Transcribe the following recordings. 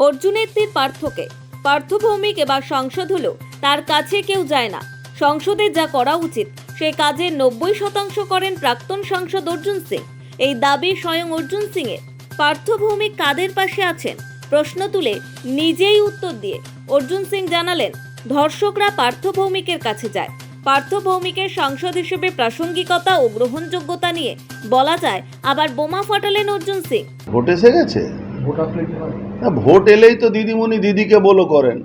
অর্জুনের তীর পার্থকে। পার্থ ভৌমিক এবার সাংসদ হলো, তার কাছে কেউ যায় না। সংসদে যা করা উচিত সেই কাজের 90% করেন প্রাক্তন সাংসদ অর্জুন সিং। এই দাবি স্বয়ং অর্জুন সিং এর। পার্থ ভৌমিক কাদের পাশে আছেন প্রশ্ন তুলে নিজেই উত্তর দিয়ে অর্জুন সিং জানালেন, ধর্ষকরা পার্থ ভৌমিকের কাছে যায়। পার্থ ভৌমিকের সাংসদ হিসেবে প্রাসঙ্গিকতা ও গ্রহণযোগ্যতা নিয়ে বলা যায়, আবার বোমা ফাটালেন অর্জুন সিং। ভোট এসে গেছে, ভোট এলেই তো দিদিমণি দিদিকে বলো করেন,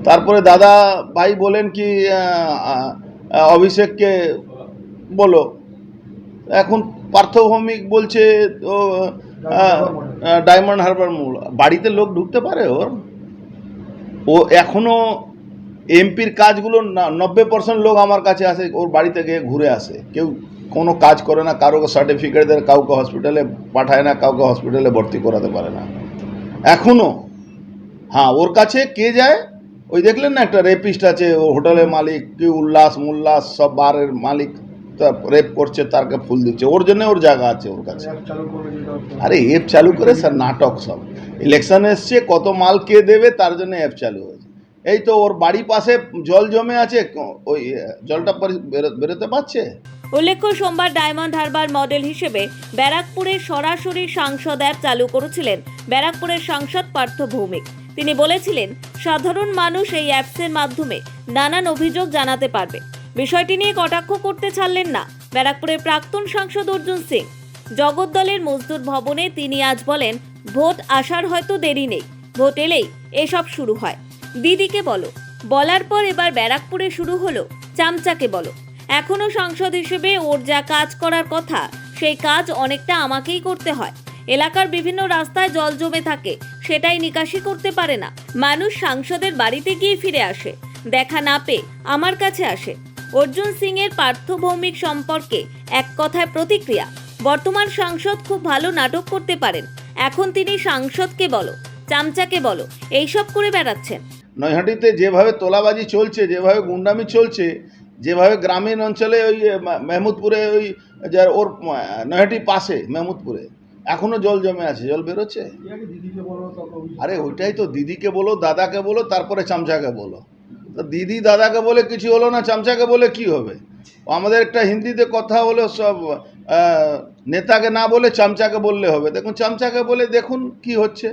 তারপরে দাদা ভাই বলেন কি অভিষেককে বলো। এখন পার্থ ভৌমিক বলছে ও ডায়মন্ড হারবার মোড়, বাড়িতে লোক ঢুকতে পারে ওর? ও এখনো এমপির কাজগুলো 90% লোক আমার কাছে আসে, ওর বাড়িতে গিয়ে ঘুরে আসে। কেউ কোনো কাজ করে না, কারোকে সার্টিফিকেট দেয়, কাউকে হসপিটালে পাঠায় না, কাউকে হসপিটালে ভর্তি করাতে পারে না এখনো। হ্যাঁ, ওর কাছে কে যায়? ওই দেখলেন না একটা রেপিস্ট আছে, ও হোটেলের মালিক, কি উল্লাস মুল্লাস সব বারের মালিক, রেপ করছে, তারকে ফুল দিচ্ছে, ওর জন্য ওর জায়গা আছে ওর কাছে। আরে অ্যাপ চালু করে স্যার নাটক সব। ইলেকশন এসছে, কত মাল কে দেবে তার জন্য অ্যাপ চালু হয়েছে। এই তো ওর বাড়ির পাশে জল জমে আছে, ওই জলটা বেরোতে পারছে। উল্লেখ্য, সোমবার ডায়মন্ড হারবার মডেল হিসেবে ব্যারাকপুরের সরাসরি সাংসদ অ্যাপ চালু করেছিলেন ব্যারাকপুরের সাংসদ পার্থ ভৌমিক। তিনি বলেছিলেন, সাধারণ মানুষ এই অ্যাপসের মাধ্যমে নানান অভিযোগ জানাতে পারবে। বিষয়টি নিয়ে কটাক্ষ করতে ছাড়লেন না ব্যারাকপুরের প্রাক্তন সাংসদ অর্জুন সিং। জগদ্দলের মজদুর ভবনে তিনি আজ বলেন, ভোট আসার হয়তো দেরি নেই, ভোট এলেই এসব শুরু হয়। দিদিকে বলো বলার পর এবার ব্যারাকপুরে শুরু হলো চামচাকে বলো। এখনো সাংসদ হিসেবে ওর যা কাজ করার কথা সেই কাজ অনেকটা আমাকেই করতে হয়। এলাকার বিভিন্ন রাস্তায় জল জমে থাকে, সেটাই নিকাশি করতে পারে না। মানুষ সাংসদের বাড়িতে গিয়ে ফিরে আসে, দেখা না পেয়ে আমার কাছে আসে। অর্জুন সিং এর পার্থ ভৌমিক সম্পর্কে এক কথায় প্রতিক্রিয়া, বর্তমান সাংসদ খুব ভালো নাটক করতে পারেন। এখন তিনি সাংসদকে বলো, চামচাকে বলো এইসব করে বেড়াচ্ছেন। নৈহাটিতে যেভাবে তোলাবাজি চলছে, যেভাবে গুন্ডামি চলছে, যেভাবে গ্রামীণ অঞ্চলে ওই মেহমুদপুরে ওই যার ওর নৈহাটির পাশে মেহমুদপুরে এখনো জল জমে আছে, জল বেরোচ্ছে। আরে ওইটাই তো, দিদিকে বলো, দাদাকে বলো, তারপরে চামচাকে বলো। তো দিদি দাদাকে বলে কিছু হলো না, চামচাকে বলে কি হবে? আমাদের একটা হিন্দিতে কথা হলো, সব নেতাকে না বলে চামচাকে বললে হবে। দেখুন চামচাকে বলে দেখুন কি হচ্ছে।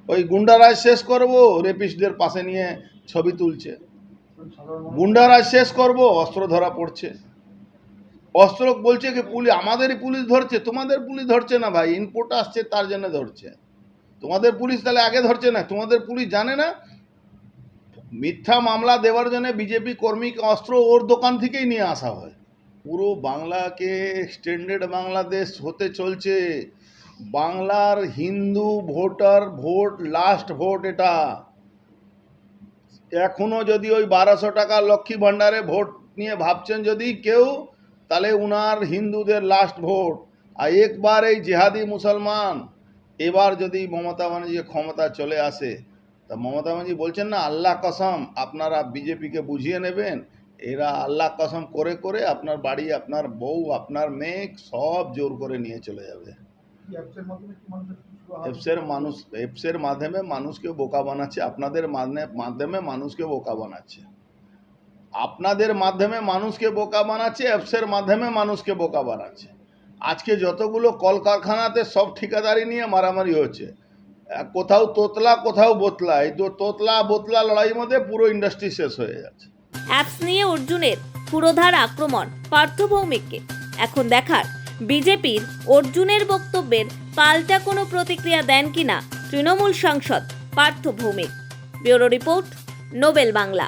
ওই গুন্ডারাজ শেষ করব, রেপিস্টদের পাশে নিয়ে ছবি তুলছে। গুন্ডারাজ শেষ করব, অস্ত্র ধরা পড়ছে। অস্ত্র বলছে কি পুলিশ, আমাদেরই পুলিশ ধরছে, তোমাদের পুলিশ ধরছে না ভাই, ইনপুট আসছে তার জন্য ধরছে। তোমাদের পুলিশ তাহলে আগে ধরছে না? তোমাদের পুলিশ জানে না মিথ্যা মামলা দেওয়ার জন্য বিজেপি কর্মীকে অস্ত্র ওর দোকান থেকেই নিয়ে আসা হয়। পুরো বাংলাকে স্ট্যান্ডার্ড বাংলাদেশ হতে চলছে। বাংলার Hindu voter vote last vote এটা। এখনো যদি ওই 1200 টাকা লক্ষ্মী ভাণ্ডারে ভোট নিয়ে ভাবছেন যদি কেউ, তাহলে উনার হিন্দুদের লাস্ট ভোট। আর একবার এই জেহাদি মুসলমান, এবার যদি মমতা ব্যানার্জি ক্ষমতা চলে আসে, তা মমতা ব্যানার্জি বলছেন না আল্লাহ কসম আপনারা বিজেপিকে বুঝিয়ে নেবেন, এরা আল্লাহ কসম করে করে আপনার বাড়ি, আপনার বউ, আপনার মেয়ে সব জোর করে নিয়ে চলে যাবে। এপসের মাধ্যমে মানুষকে বোকা বানাচ্ছে, আপনাদের মাধ্যমে মানুষকে বোকা বানাচ্ছে, আপনাদের মাধ্যমে মানুষকে বোকা বানাচ্ছে, এপসের মাধ্যমে মানুষকে বোকা বানাচ্ছে। আজকে যতগুলো কলকারখানাতে সব ঠিকাদারি নিয়ে মারামারি হচ্ছে, কোথাও তোতলা কোথাও বোতলা, এই তো তোতলা বোতলা লড়াইয়ের মধ্যে পুরো ইন্ডাস্ট্রি শেষ হয়ে যাচ্ছে। অ্যাপস নিয়ে অর্জুনের পুরোধার আক্রমণ পার্থ ভৌমিককে। এখন দেখার বিজেপির অর্জুনের বক্তব্যের পাল্টা কোনো প্রতিক্রিয়া দেন কিনা তৃণমূল সাংসদ Partha Bhowmik. Bureau report, Nobel Bangla.